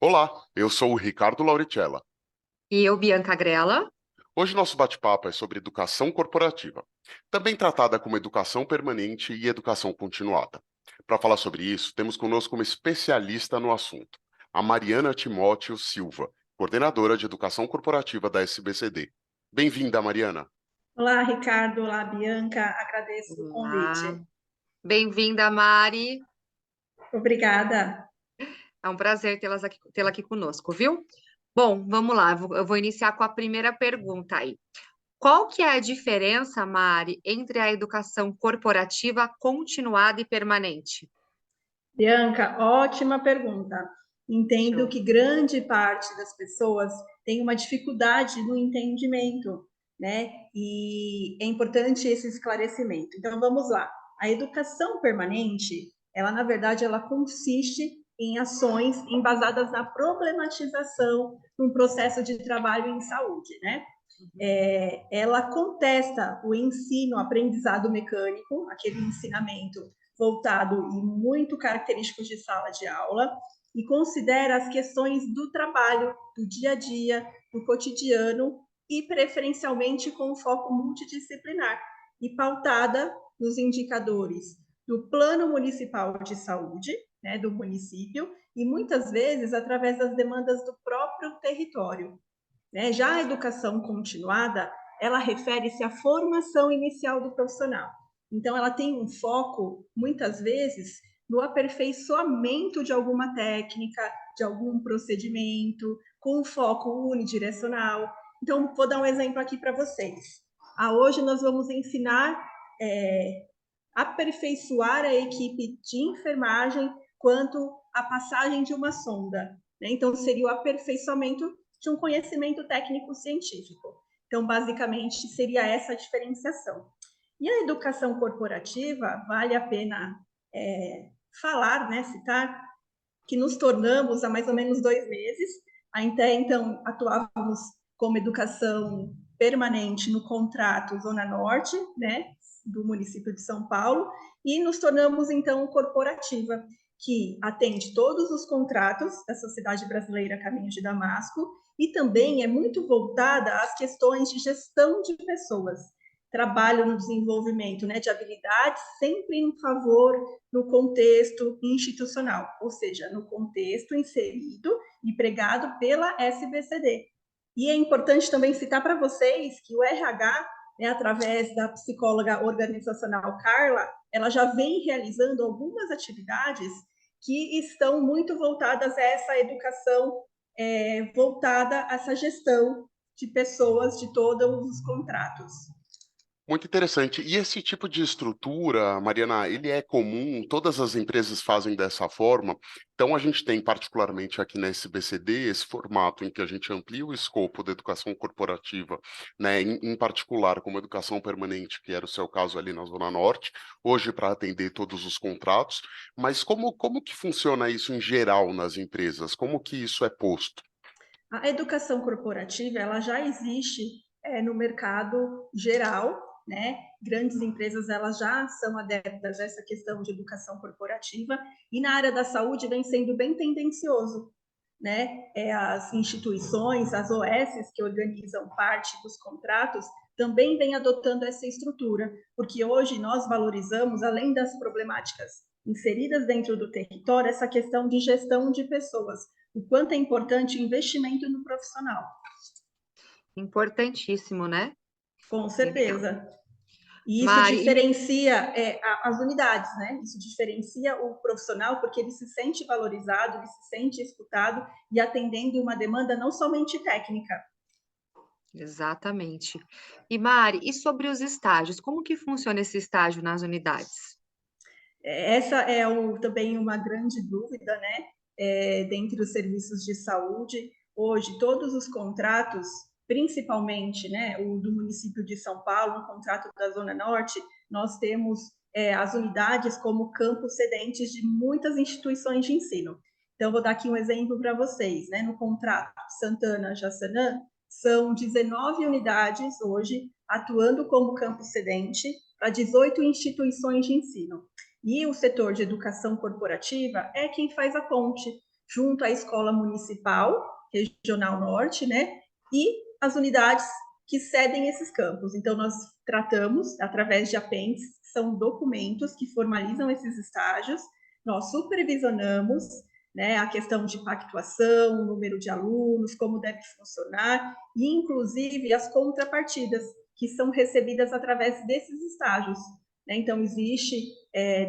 Olá, eu sou o Ricardo Lauricella. E eu, Bianca Grella. Hoje nosso bate-papo é sobre educação corporativa, também tratada como educação permanente e educação continuada. Para falar sobre isso, temos conosco uma especialista no assunto, a Mariana Timóteo Silva, coordenadora de educação corporativa da SBCD. Bem-vinda, Mariana. Olá, Ricardo. Olá, Bianca. Agradeço o Olá, convite. bem-vinda, Mari. Obrigada. É um prazer tê-la aqui conosco, viu? Bom, vamos lá, eu vou iniciar com a primeira pergunta aí. Qual que é a diferença, Mari, entre a educação corporativa continuada e permanente? Bianca, ótima pergunta. Entendo Show. que grande parte das pessoas tem uma dificuldade no entendimento, né? E é importante esse esclarecimento. Então, vamos lá. A educação permanente, ela, na verdade, ela consiste em ações embasadas na problematização de um processo de trabalho em saúde, né? Ela contesta o ensino, aprendizado mecânico, aquele ensinamento voltado e muito característico de sala de aula, e considera as questões do trabalho, do dia a dia, do cotidiano, e preferencialmente com foco multidisciplinar, e pautada nos indicadores do Plano Municipal de Saúde, né, do município, e muitas vezes através das demandas do próprio território. Né? Já a educação continuada, ela refere-se à formação inicial do profissional. Então, ela tem um foco, muitas vezes, no aperfeiçoamento de alguma técnica, de algum procedimento, com um foco unidirecional. Então, vou dar um exemplo aqui para vocês. Hoje nós vamos ensinar aperfeiçoar a equipe de enfermagem quanto à passagem de uma sonda. Né? Então, seria o aperfeiçoamento de um conhecimento técnico-científico. Então, basicamente, seria essa a diferenciação. E a educação corporativa, vale a pena falar, né, citar, que nos tornamos há mais ou menos 2 meses. Até então, atuávamos como educação permanente no contrato Zona Norte, né, do município de São Paulo, e nos tornamos, então, corporativa, que atende todos os contratos da Sociedade Brasileira Caminho de Damasco e também é muito voltada às questões de gestão de pessoas. Trabalho no desenvolvimento, né, de habilidades, sempre em favor no contexto institucional, ou seja, no contexto inserido e pregado pela SBCD. E é importante também citar para vocês que o RH, né, através da psicóloga organizacional Carla, ela já vem realizando algumas atividades que estão muito voltadas a essa educação, voltada a essa gestão de pessoas de todos os contratos. Muito interessante. E esse tipo de estrutura, Mariana, ele é comum? Todas as empresas fazem dessa forma? Então, a gente tem, particularmente aqui na SBCD, esse formato em que a gente amplia o escopo da educação corporativa, né, em particular como educação permanente, que era o seu caso ali na Zona Norte, hoje para atender todos os contratos. Mas como que funciona isso em geral nas empresas? Como que isso é posto? A educação corporativa, ela já existe no mercado geral, né? Grandes empresas, elas já são adeptas a essa questão de educação corporativa, e na área da saúde vem sendo bem tendencioso, né? As instituições, as OSs que organizam parte dos contratos, também vêm adotando essa estrutura, porque hoje nós valorizamos, além das problemáticas inseridas dentro do território, essa questão de gestão de pessoas, o quanto é importante o investimento no profissional. Importantíssimo, né? Com Legal. certeza. E isso Mari, diferencia as unidades, né? Isso diferencia o profissional porque ele se sente valorizado, ele se sente escutado e atendendo uma demanda não somente técnica. exatamente. E Mari, e sobre os estágios? Como que funciona esse estágio nas unidades? Essa é também uma grande dúvida, né? Dentre os serviços de saúde. Hoje, todos os contratos, principalmente, né, o do município de São Paulo, o contrato da Zona Norte, nós temos as unidades como campos cedentes de muitas instituições de ensino. Então, vou dar aqui um exemplo para vocês, né? No contrato Santana-Jaçanã, são 19 unidades hoje atuando como campo cedente para 18 instituições de ensino. E o setor de educação corporativa é quem faz a ponte, junto à Escola Municipal Regional Norte, né? E as unidades que cedem esses campos. Então, nós tratamos, através de apêndices, que são documentos que formalizam esses estágios, nós supervisionamos, né, a questão de pactuação, o número de alunos, como deve funcionar, e inclusive as contrapartidas que são recebidas através desses estágios. Né? Então, existe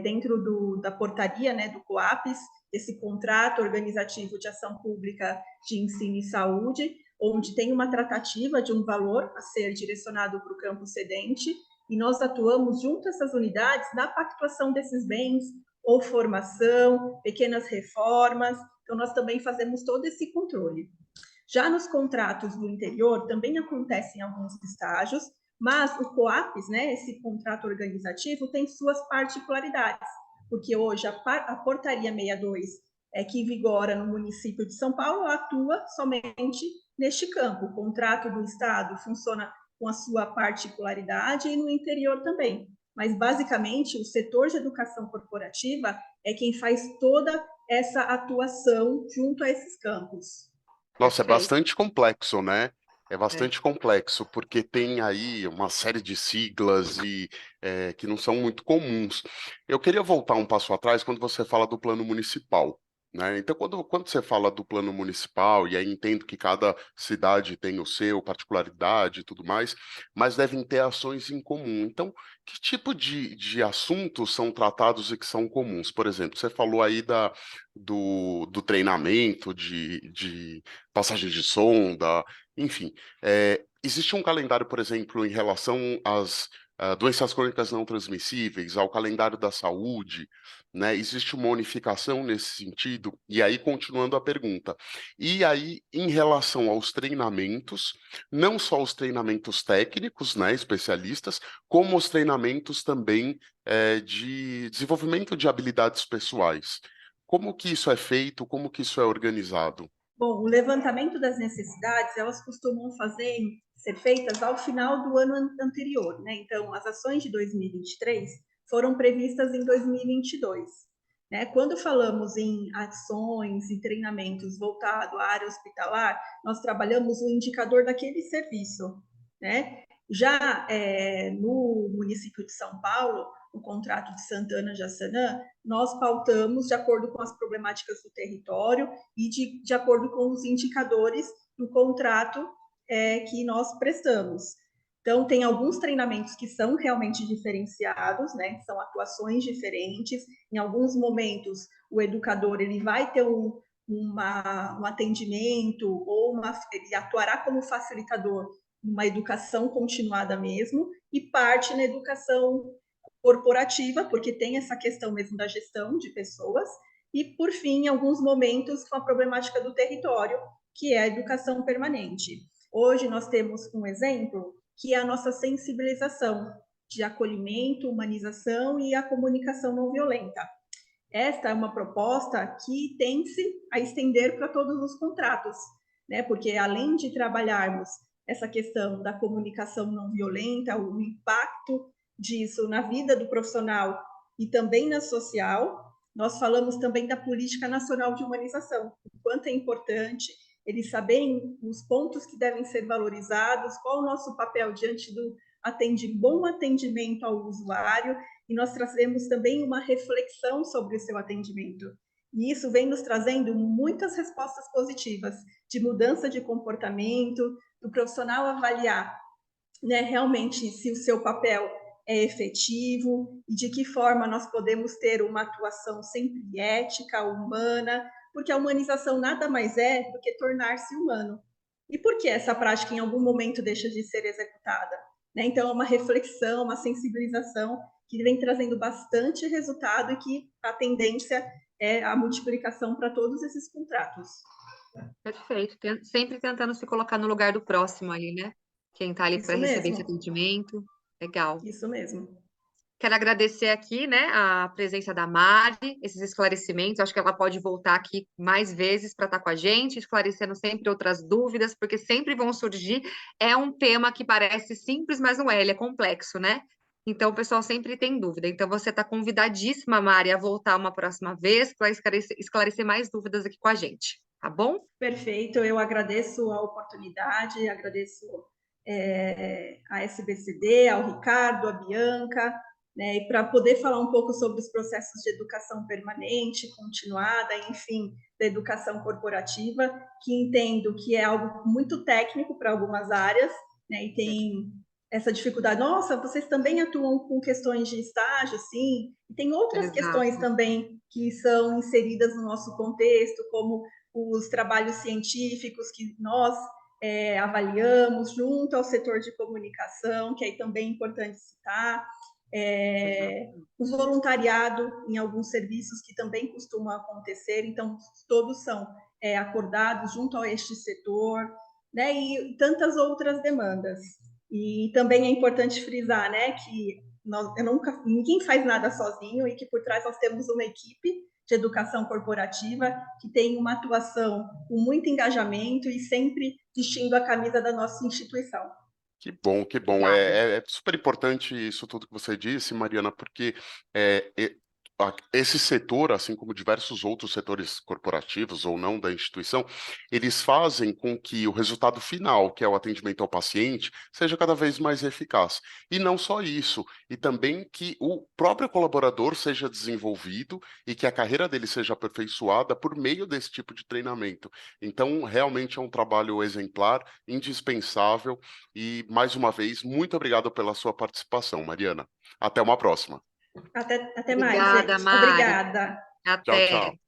dentro da portaria, né, do COAPES, esse contrato organizativo de ação pública de ensino e saúde, onde tem uma tratativa de um valor a ser direcionado para o campo cedente, e nós atuamos junto a essas unidades na pactuação desses bens, ou formação, pequenas reformas, então nós também fazemos todo esse controle. Já nos contratos do interior, também acontecem alguns estágios, mas o COAPES, né, esse contrato organizativo, tem suas particularidades, porque hoje a portaria 62 que vigora no município de São Paulo atua somente neste campo. O contrato do Estado funciona com a sua particularidade e no interior também. Mas, basicamente, o setor de educação corporativa é quem faz toda essa atuação junto a esses campos. Nossa, é Perfeito. bastante complexo, né? É bastante complexo, porque tem aí uma série de siglas e que não são muito comuns. Eu queria voltar um passo atrás quando você fala do plano municipal, né? Então, quando você fala do plano municipal, e aí entendo que cada cidade tem o seu, particularidade e tudo mais, mas devem ter ações em comum. Então, que tipo de assuntos são tratados e que são comuns? Por exemplo, você falou aí do treinamento, de passagem de sonda, enfim. Existe um calendário, por exemplo, em relação às doenças crônicas não transmissíveis, ao calendário da saúde, né? Existe uma unificação nesse sentido? E aí, continuando a pergunta, e aí, em relação aos treinamentos, não só os treinamentos técnicos, né, especialistas, como os treinamentos também de desenvolvimento de habilidades pessoais. Como que isso é feito? Como que isso é organizado? Bom, o levantamento das necessidades, elas costumam ser feitas ao final do ano anterior, né? Então, as ações de 2023 foram previstas em 2022. Né? Quando falamos em ações e treinamentos voltados à área hospitalar, nós trabalhamos o indicador daquele serviço, né? Já no município de São Paulo, o contrato de Santana Jaçanã, nós pautamos de acordo com as problemáticas do território e de acordo com os indicadores do contrato que nós prestamos. Então, tem alguns treinamentos que são realmente diferenciados, né? São atuações diferentes. Em alguns momentos, o educador ele vai ter um atendimento ou ele atuará como facilitador numa educação continuada mesmo e parte na educação corporativa, porque tem essa questão mesmo da gestão de pessoas, e, por fim, em alguns momentos, com a problemática do território, que é a educação permanente. Hoje nós temos um exemplo, que é a nossa sensibilização de acolhimento, humanização e a comunicação não violenta. Esta é uma proposta que tem-se a estender para todos os contratos, né? Porque além de trabalharmos essa questão da comunicação não violenta, o impacto disso na vida do profissional e também na social, nós falamos também da Política Nacional de Humanização, o quanto é importante eles saberem os pontos que devem ser valorizados, qual o nosso papel diante do bom atendimento ao usuário, e nós trazemos também uma reflexão sobre o seu atendimento. E isso vem nos trazendo muitas respostas positivas, de mudança de comportamento, do profissional avaliar, né, realmente se o seu papel é efetivo e de que forma nós podemos ter uma atuação sempre ética, humana, porque a humanização nada mais é do que tornar-se humano. E por que essa prática em algum momento deixa de ser executada? Né? Então, é uma reflexão, uma sensibilização que vem trazendo bastante resultado e que a tendência é a multiplicação para todos esses contratos. Perfeito. Sempre tentando se colocar no lugar do próximo ali, né? Quem está ali para receber esse atendimento. Legal. Isso mesmo. Quero agradecer aqui, né, a presença da Mari, esses esclarecimentos. Acho que ela pode voltar aqui mais vezes para estar com a gente, esclarecendo sempre outras dúvidas, porque sempre vão surgir. É um tema que parece simples, mas não é, ele é complexo, né? Então, o pessoal sempre tem dúvida. Então, você está convidadíssima, Mari, a voltar uma próxima vez para esclarecer mais dúvidas aqui com a gente, tá bom? Perfeito, eu agradeço a oportunidade, agradeço a SBCD, ao Ricardo, a Bianca, né, e para poder falar um pouco sobre os processos de educação permanente, continuada, enfim, da educação corporativa, que entendo que é algo muito técnico para algumas áreas, né, e tem essa dificuldade. Nossa, vocês também atuam com questões de estágio, sim, e tem outras questões Exato. também que são inseridas no nosso contexto, como os trabalhos científicos que nós avaliamos junto ao setor de comunicação, que aí também é importante citar, o voluntariado em alguns serviços que também costumam acontecer, então todos são acordados junto a este setor, né, e tantas outras demandas. E também é importante frisar, né, que ninguém faz nada sozinho e que por trás nós temos uma equipe de educação corporativa que tem uma atuação com muito engajamento e sempre vestindo a camisa da nossa instituição. Que bom, que bom. Obrigada. É super importante isso tudo que você disse, Mariana, porque esse setor, assim como diversos outros setores corporativos ou não da instituição, eles fazem com que o resultado final, que é o atendimento ao paciente, seja cada vez mais eficaz. E não só isso, e também que o próprio colaborador seja desenvolvido e que a carreira dele seja aperfeiçoada por meio desse tipo de treinamento. Então, realmente é um trabalho exemplar, indispensável. E, mais uma vez, muito obrigado pela sua participação, Mariana. Até uma próxima. Até mais, Obrigada, gente. Mari. Obrigada. Tchau, Até. tchau.